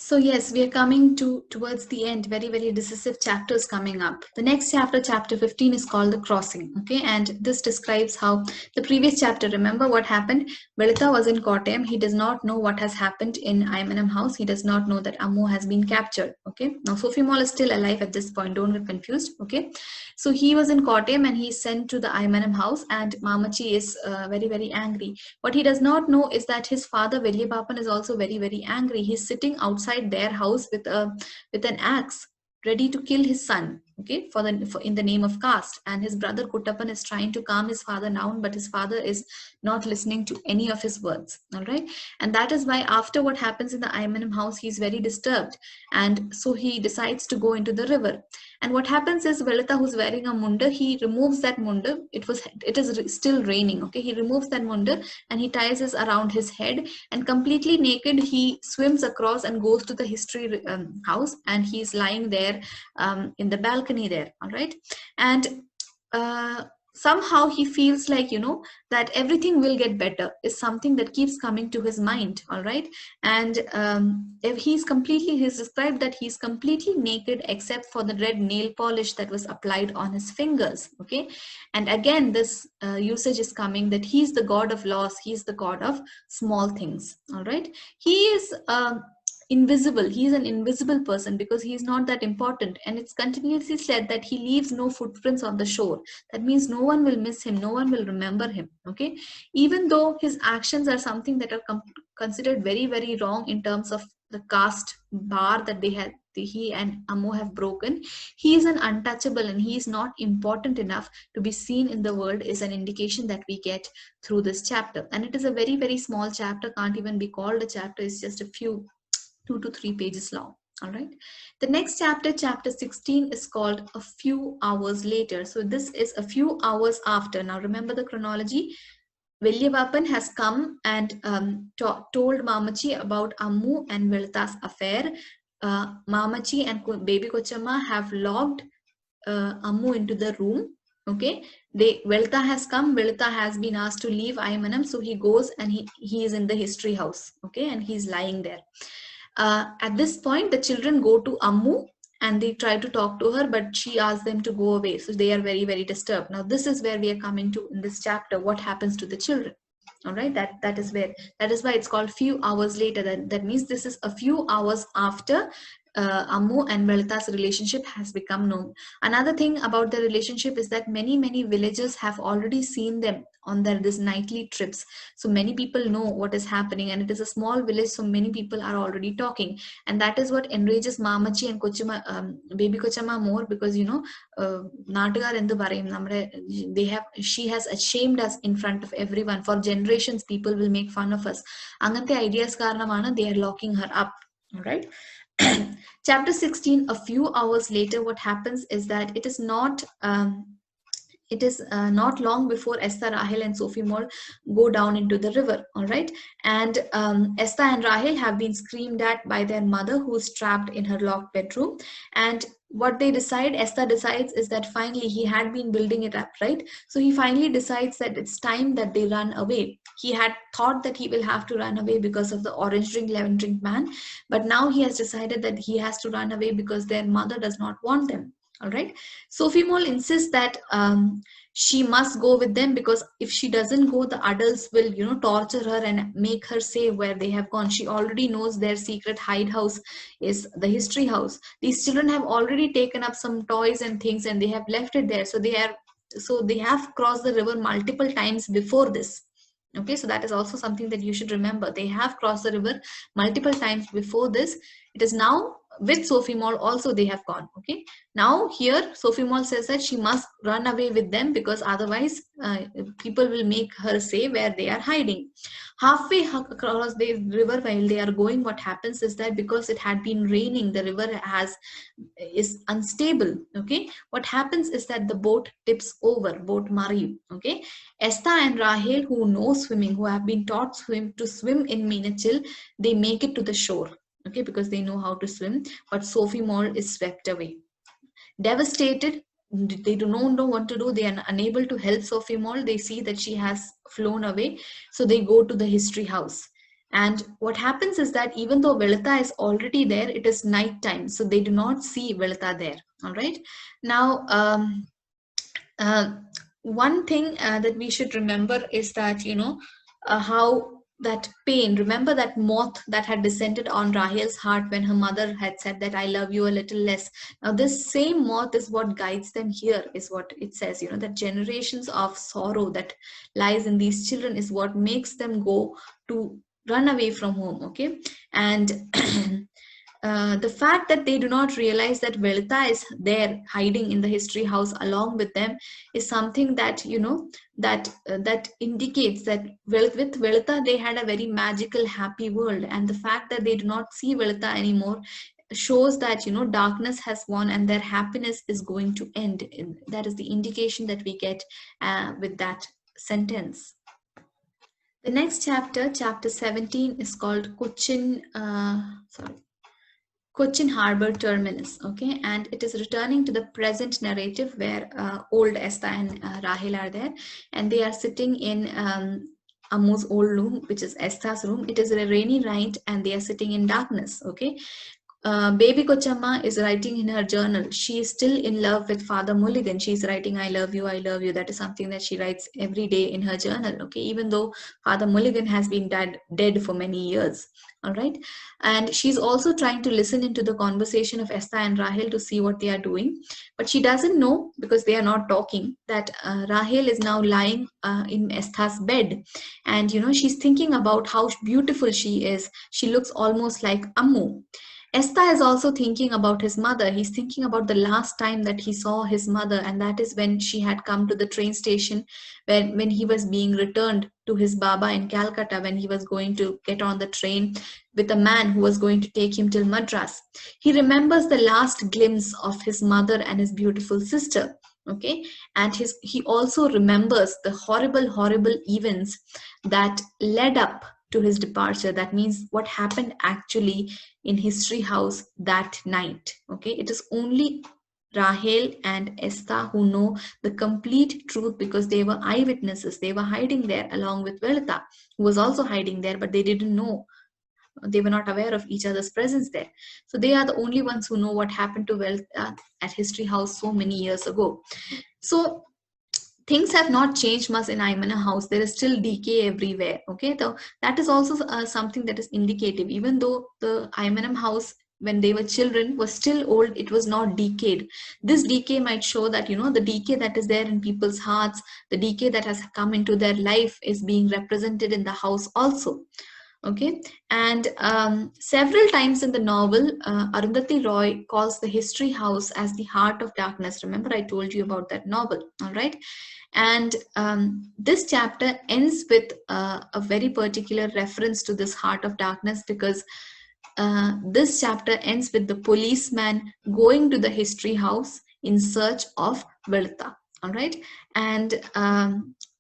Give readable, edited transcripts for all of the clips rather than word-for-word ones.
So yes, we are coming towards the end. Very, very decisive chapters coming up. The next chapter, chapter 15, is called the crossing. Okay, and this describes how the previous chapter. Remember what happened? Velita was in Kottayam. He does not know what has happened in Aymanam house. He does not know that Ammu has been captured. Okay, now Sophie Mall is still alive at this point. Don't get confused. Okay, so he was in Kottayam and he's sent to the Aymanam house, and Mamachi is very, very angry. What he does not know is that his father Velyabapan is also very, very angry. He's sitting outside their house with an axe, ready to kill his son. Okay, for in the name of caste. And his brother Kuttappan is trying to calm his father down, but his father is not listening to any of his words. All right, and that is why after what happens in the Aymanam house, he's very disturbed, and so he decides to go into the river. And what happens is Velita, who's wearing a munda, he removes that munda. It is still raining. Okay, he removes that munda and he ties it around his head, and completely naked he swims across and goes to the history house, and he's lying there in the balcony there. All right, and somehow he feels like, that everything will get better is something that keeps coming to his mind. All right, and if he's described that he's completely naked except for the red nail polish that was applied on his fingers. Okay, and again this usage is coming that he's the god of loss, he's the god of small things. All right, he is invisible, he is an invisible person because he is not that important, and it's continuously said that he leaves no footprints on the shore. That means no one will miss him, no one will remember him. Okay, even though his actions are something that are considered very, very wrong in terms of the caste bar that he and Ammu have broken, he is an untouchable and he is not important enough to be seen in the world, is an indication that we get through this chapter. And it is a very, very small chapter, can't even be called a chapter, it's just a few 2 to 3 pages long. All right, the next chapter, chapter 16, is called A Few Hours Later. So this is a few hours after. Now remember the chronology. Velyabapan has come and told Mamachi about Ammu and Velita's affair. Mamachi and baby Kochama have locked Ammu into the room. Okay, Velita has come. Velita has been asked to leave Aymanam, so he goes and he is in the history house. Okay, and he's lying there. At this point, the children go to Ammu and they try to talk to her, but she asks them to go away. So they are very, very disturbed. Now, this is where we are coming to in this chapter. What happens to the children? All right, that is why it's called few hours later. That means this is a few hours after Ammu and Velita's relationship has become known. Another thing about the relationship is that many villagers have already seen them on this nightly trips. So many people know what is happening, and it is a small village, so many people are already talking, and that is what enrages Mamachi and Kochama, baby Kochama more, because Natakar endu parayum nammade she has ashamed us in front of everyone. For generations people will make fun of us. Angante ideas karanamana they are locking her up. All right. Chapter 16, a few hours later, what happens is that it is not not long before Esther, Rahel, and Sophie Moll go down into the river. All right, and Esther and Rahel have been screamed at by their mother, who is trapped in her locked bedroom. And what they decide, Esther decides, is that finally he had been building it up, right? So he finally decides that it's time that they run away. He had thought that he will have to run away because of the orange drink, lemon drink man, but now he has decided that he has to run away because their mother does not want them. All right, Sophie Moll insists that she must go with them, because if she doesn't go, the adults will torture her and make her say where they have gone. She already knows their secret hideout is the history house. These children have already taken up some toys and things and they have left it there, so they have crossed the river multiple times before this. Okay, so that is also something that you should remember. They have crossed the river multiple times before this. It is now with Sophie Moll also they have gone. Okay, now here Sophie Moll says that she must run away with them, because otherwise people will make her say where they are hiding. Halfway across the river while they are going, what happens is that because it had been raining, the river is unstable. Okay, what happens is that the boat tips over, boat Mari. Okay, Esther and Rahel, who know swimming, who have been taught to swim in Meenachil, they make it to the shore. Okay, because they know how to swim, but Sophie Moll is swept away. Devastated, they do not know what to do. They are unable to help Sophie Moll. They see that she has flown away, so they go to the history house. And what happens is that even though Velita is already there, it is night time, so they do not see Velita there. All right. Now, uh, one thing that we should remember is that, how that pain, remember that moth that had descended on Rahel's heart when her mother had said that I love you a little less. Now this same moth is what guides them here, is what it says, that generations of sorrow that lies in these children is what makes them go to run away from home. Okay. And the fact that they do not realize that Velita is there hiding in the history house along with them is something that, that indicates that with Velita they had a very magical, happy world. And the fact that they do not see Velita anymore shows that, darkness has won and their happiness is going to end. That is the indication that we get with that sentence. The next chapter, chapter 17, is called Cochin Harbor Terminus, okay, and it is returning to the present narrative where old Esta and Rahel are there, and they are sitting in Ammu's old room, which is Esta's room. It is a rainy night, and they are sitting in darkness, okay. Baby Kochama is writing in her journal. She is still in love with Father Mulligan. She's writing, I love you, I love you. That is something that she writes every day in her journal, okay, even though Father Mulligan has been dead for many years. All right. And she's also trying to listen into the conversation of Esther and Rahel to see what they are doing. But she doesn't know, because they are not talking, that Rahel is now lying in Esther's bed. And, she's thinking about how beautiful she is. She looks almost like Ammu. Esta is also thinking about his mother. He's thinking about the last time that he saw his mother, and that is when she had come to the train station when he was being returned to his Baba in Calcutta, when he was going to get on the train with a man who was going to take him till Madras. He remembers the last glimpse of his mother and his beautiful sister. Okay, and he also remembers the horrible events that led up to his departure. That means what happened actually in history house that night. Okay, it is only Rahel and Esther who know the complete truth, because they were eyewitnesses. They were hiding there along with Velita, who was also hiding there, but they didn't know. They were not aware of each other's presence there. So they are the only ones who know what happened to Velita at history house so many years ago. So things have not changed much in Aymana house. There is still decay everywhere. Okay, so that is also something that is indicative. Even though the Aymanam house, when they were children, was still old, it was not decayed. This decay might show that, the decay that is there in people's hearts, the decay that has come into their life, is being represented in the house also. Okay, and several times in the novel, Arundhati Roy calls the history house as the heart of darkness. Remember, I told you about that novel. All right, and this chapter ends with a very particular reference to this heart of darkness, because this chapter ends with the policeman going to the history house in search of Velita. All right, and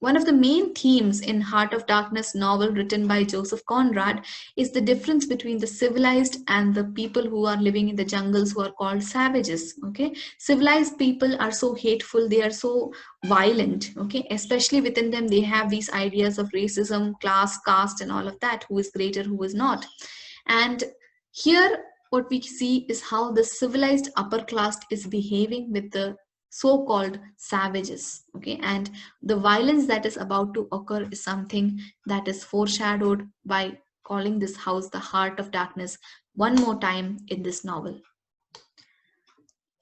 one of the main themes in Heart of Darkness novel written by Joseph Conrad is the difference between the civilized and the people who are living in the jungles, who are called savages. Okay, civilized people are so hateful, they are so violent. Okay, especially within them they have these ideas of racism, class, caste, and all of that, who is greater, who is not. And here what we see is how the civilized upper class is behaving with the so-called savages. Okay, and the violence that is about to occur is something that is foreshadowed by calling this house the heart of darkness one more time in this novel.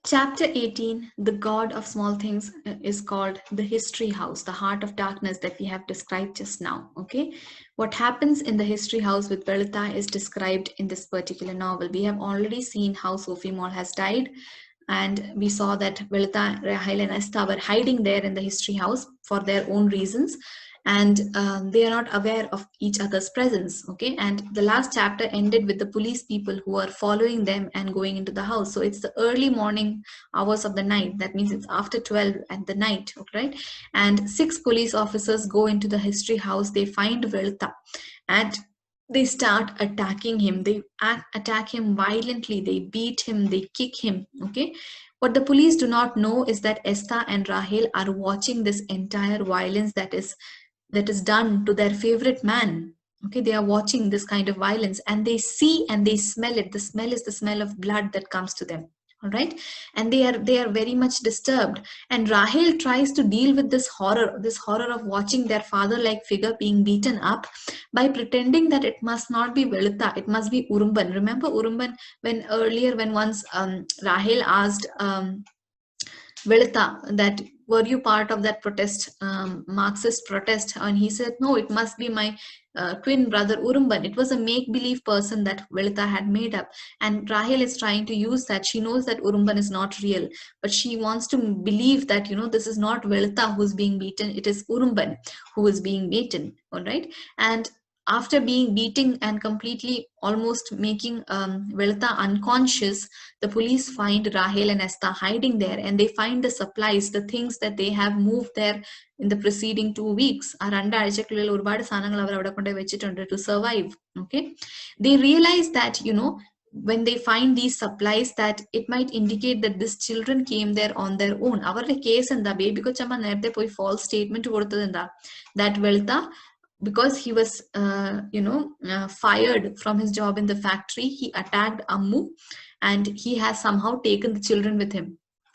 Chapter 18, The God of Small Things, is called the history house, the heart of darkness that we have described just now. Okay, what happens in the history house with Velita is described in this particular novel. We have already seen how Sophie Moll has died, and we saw that Velita, Rahel, and Esther were hiding there in the history house for their own reasons, and they are not aware of each other's presence. Okay, and the last chapter ended with the police people who are following them and going into the house. So it's the early morning hours of the night. That means it's after 12 at the night. Okay, and 6 police officers go into the history house. They find Velita, and they start attacking him. They attack him violently. They beat him, they kick him. Okay, what the police do not know is that Esther and Rahel are watching this entire violence that is done to their favorite man. Okay, they are watching this kind of violence, and they see and they smell it. The smell is the smell of blood that comes to them. All right, and they are very much disturbed. And Rahel tries to deal with this horror of watching their father like figure being beaten up, by pretending that it must not be Velita, it must be Urumban. Remember Urumban, when earlier, when once Rahel asked Velita that, were you part of that protest, Marxist protest? And he said, no, it must be my twin brother Urumban. It was a make-believe person that Velita had made up. And Rahel is trying to use that. She knows that Urumban is not real, but she wants to believe that, this is not Velita who's being beaten, it is Urumban who is being beaten. All right. And after being beating and completely almost making Velita unconscious, the police find Rahel and Esther hiding there, and they find the supplies, the things that they have moved there in the preceding 2 weeks. ആ രണ്ടാഴ്ചക്കുള്ളിൽ ഒരുപാട് സാധനങ്ങൾ അവർ അവിടെ കൊണ്ട് വെച്ചിട്ടുണ്ട് to survive. Okay, they realize that, when they find these supplies, that it might indicate that these children came there on their own. അവരുടെ case എന്താ? Baby കൊച്ചമ്മ നേരത്തെ പോയി false statement കൊടുത്തത് എന്താ? That Velta, because he was fired from his job in the factory, he attacked Ammu, and he has somehow taken the children with him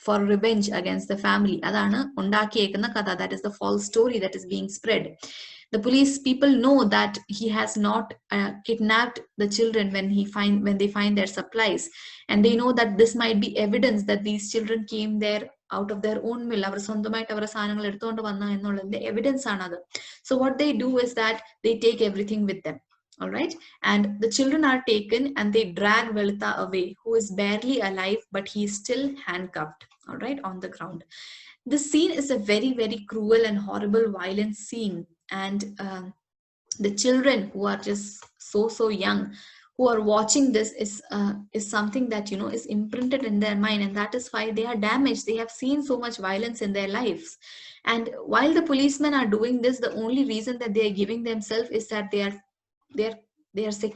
for revenge against the family. Adana undakiyekkunna katha. That is the false story that is being spread. The police people know that he has not kidnapped the children when they find their supplies, and they know that this might be evidence that these children came there out of their own will. അവർ സ്വന്തമായിട്ട് അവരുടെ സാധനങ്ങൾ എടുത്തുകൊണ്ട് വന്ന എന്നുള്ളതിന്റെ evidence ആണത്. So what they do is that they take everything with them. All right, and the children are taken and they drag Velita away, who is barely alive, but he is still handcuffed, all right, on the ground. This scene is a very, very cruel and horrible, violent scene, and the children who are just so young, who are watching this, is something that is imprinted in their mind, and that is why they are damaged. They have seen so much violence in their lives, and while the policemen are doing this, the only reason that they are giving themselves is that they are secure